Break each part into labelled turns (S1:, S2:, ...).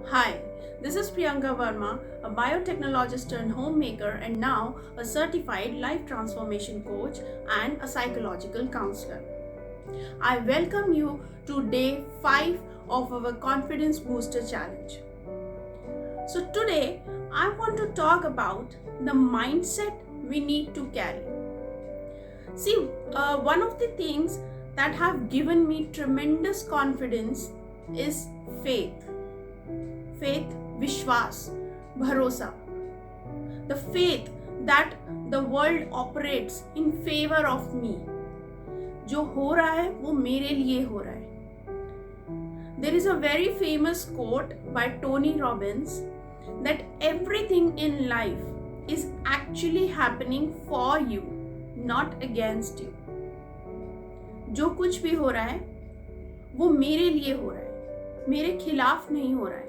S1: Hi, this is Priyanka Verma, a biotechnologist turned homemaker and now a certified life transformation coach and a psychological counselor. I welcome you to day 5 of our Confidence Booster Challenge. So, today I want to talk about the mindset we need to carry. See, one of the things that have given me tremendous confidence is faith. Faith, Vishwas, Bharosa. The faith that the world operates in favor of me. जो हो रहा है वो मेरे लिए हो रहा है. There is a very famous quote by Tony Robbins that everything in life is actually happening for you, not against you. जो कुछ भी हो रहा है वो मेरे लिए हो रहा है, मेरे खिलाफ नहीं हो रहा है.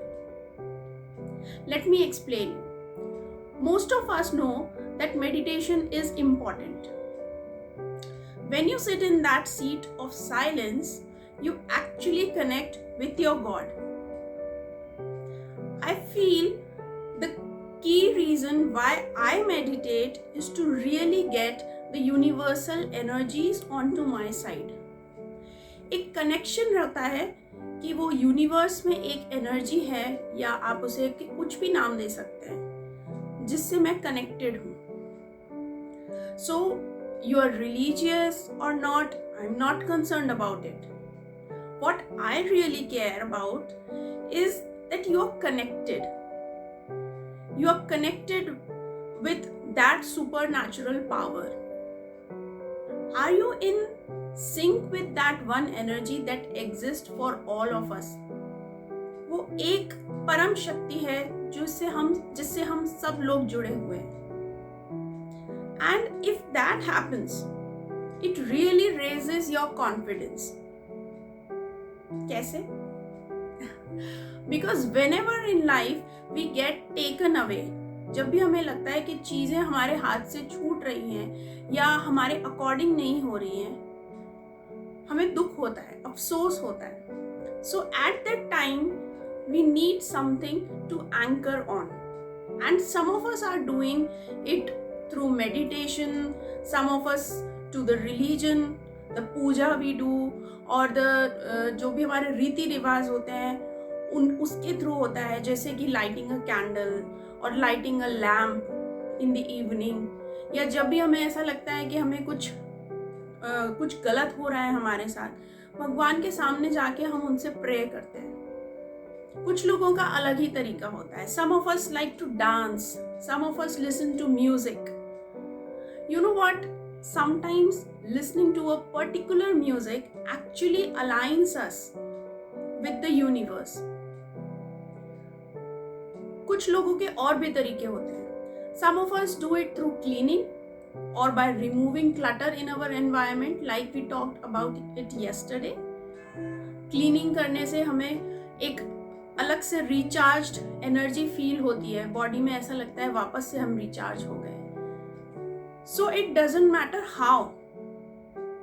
S1: Let me explain. Most of us know that meditation is important. When you sit in that seat of silence, you actually connect with your God. I feel the key reason why I meditate is to really get the universal energies onto my side. एक connection रहता है कि वो universe में एक energy है या आप उसे कुछ भी नाम दे सकते हैं जिससे मैं कनेक्टेड हूँ. So you are religious or not, I am not concerned about it. What I really care about is that you are connected. You are connected with that supernatural power. Are you in sync with that one energy that exists for all of us? वो एक परम शक्ति है जिससे हम सब लोग जुड़े हुए हैं. And if that happens, it really raises your confidence. कैसे? Because whenever in life we get taken away, जब भी हमें लगता है कि चीजें हमारे हाथ से छूट रही हैं या हमारे अकॉर्डिंग नहीं हो रही हैं, हमें दुख होता है, अफसोस होता है. So at that time we need something to anchor on, and some of us are doing it through meditation, some of us to the religion, the puja we do, और द जो भी हमारे रीति रिवाज होते हैं उसके थ्रू होता है, जैसे कि लाइटिंग अ कैंडल और lighting a lamp in the evening. या जब भी हमें ऐसा लगता है कि हमें कुछ गलत हो रहा है हमारे साथ, भगवान के सामने जाके हम उनसे प्रे करते हैं. कुछ लोगों का अलग ही तरीका होता है. Some of us like to dance, some of us listen to music. You know what? Sometimes listening to a particular music actually aligns us with the universe. कुछ लोगों के और भी तरीके होते हैं. Some of us do it through cleaning or by removing clutter in our environment, like we talked about it yesterday. Cleaning करने से हमें एक अलग से रिचार्ज्ड एनर्जी फील होती है, बॉडी में ऐसा लगता है वापस से हम रिचार्ज हो गए. So it doesn't matter how.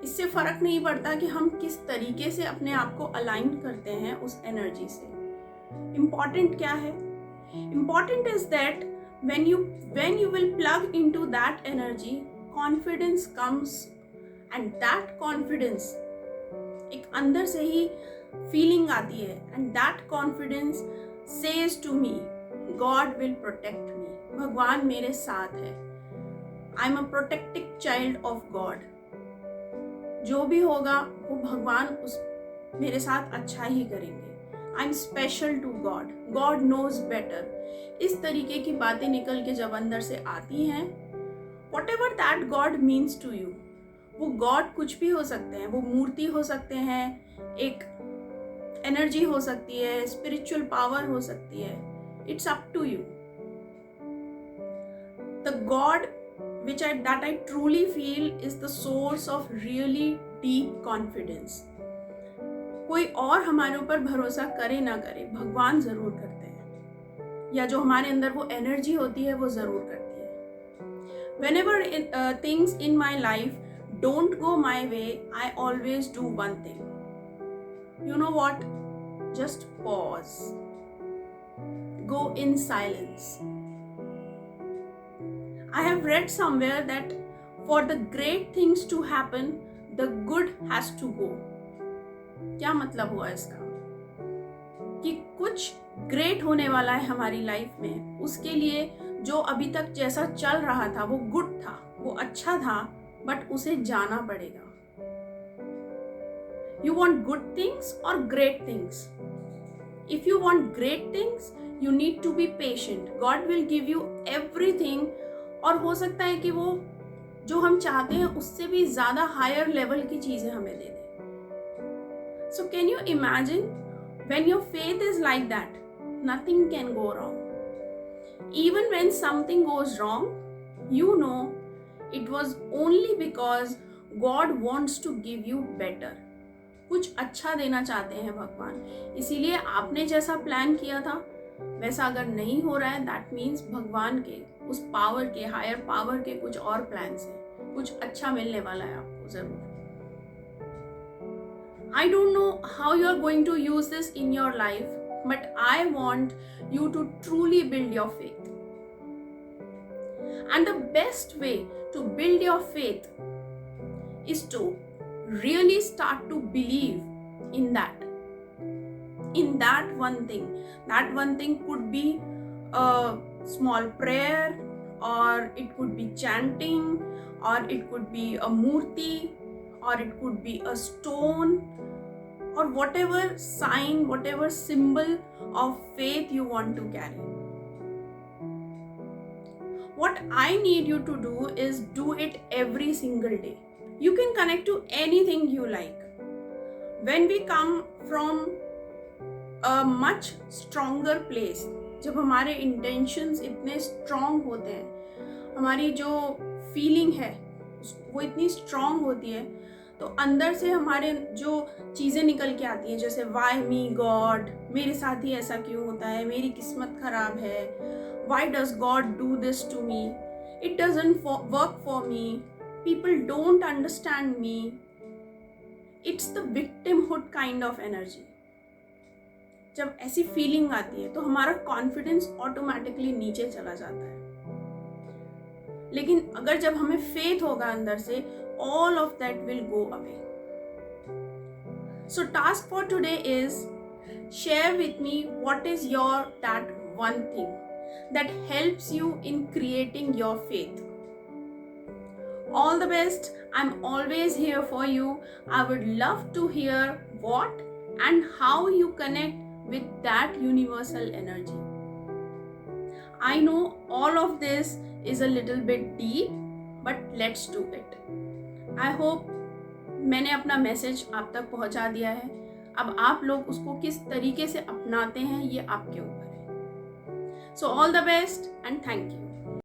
S1: इससे फर्क नहीं पड़ता कि हम किस तरीके से अपने आप को अलाइन करते हैं उस एनर्जी से. इम्पॉर्टेंट क्या है? Important is that when you will plug into that energy, confidence comes, and that confidence एक अंदर से ही फीलिंग आती है, and that confidence says to me, God will protect me. भगवान मेरे साथ है. I am a protected child of God. जो भी होगा वो भगवान उस मेरे साथ अच्छा ही करेंगे. I am special to God, God knows better. इस तरीके की बातें निकल के जब अंदर से आती हैं, whatever that God means to you, वो गॉड कुछ भी हो सकते हैं. वो मूर्ति हो सकते हैं, एक एनर्जी हो सकती है, स्पिरिचुअल पावर हो सकती है. It's up to you. The God that I truly feel is the source of really deep confidence. कोई और हमारे ऊपर भरोसा करे ना करे, भगवान जरूर करते हैं, या जो हमारे अंदर वो एनर्जी होती है वो जरूर करती है. Whenever things in my life don't go my way, I always do one thing. You know what? Just pause. go in silence. I have read somewhere that for the great things to happen, the good has to go. क्या मतलब हुआ इसका? कि कुछ great होने वाला है हमारी लाइफ में, उसके लिए जो अभी तक जैसा चल रहा था वो गुड था, वो अच्छा था, बट उसे जाना पड़ेगा. You want good things or great things? If you want great things, you need to be patient. God will give you everything. और हो सकता है कि वो जो हम चाहते हैं उससे भी ज्यादा हायर लेवल की चीजें हमें दे दे. So can you imagine when your faith is like that, nothing can go wrong. Even when something goes wrong, you know it was only because God wants to give you better. कुछ अच्छा देना चाहते हैं भगवान, इसीलिए आपने जैसा plan किया था वैसा अगर नहीं हो रहा है, दैट मीन्स भगवान के उस पावर के, हायर पावर के कुछ और प्लान्स हैं, कुछ अच्छा मिलने वाला है आपको जरूर. I don't know how you are going to use this in your life, but I want you to truly build your faith. And the best way to build your faith is to really start to believe in that one thing. That one thing could be a small prayer, or it could be chanting, or it could be a murti, or it could be a stone, or whatever sign, whatever symbol of faith you want to carry. What I need you to do is do it every single day. You can connect to anything you like. When we come from a much stronger place, जब हमारे intentions इतने strong होते हैं, हमारी जो feeling है वो इतनी strong होती है, तो अंदर से हमारे जो चीज़ें निकल के आती हैं, जैसे why me God, मेरे साथ ही ऐसा क्यों होता है, मेरी किस्मत खराब है, why does God do this to me, it doesn't work for me, people don't understand me. It's the victimhood kind of energy. जब ऐसी फीलिंग आती है तो हमारा कॉन्फिडेंस ऑटोमेटिकली नीचे चला जाता है. लेकिन अगर जब हमें फेथ होगा अंदर से, all of that will go away. So task for today is share with me what is your that one thing that helps you in creating your faith. All the best. I'm always here for you. I would love to hear what and how you connect with that universal energy. I know all of this is a little bit deep, but let's do it. I hope मैंने अपना message आप तक पहुंचा दिया है. अब आप लोग उसको किस तरीके से अपनाते हैं ये आपके ऊपर है. So all the best and thank you.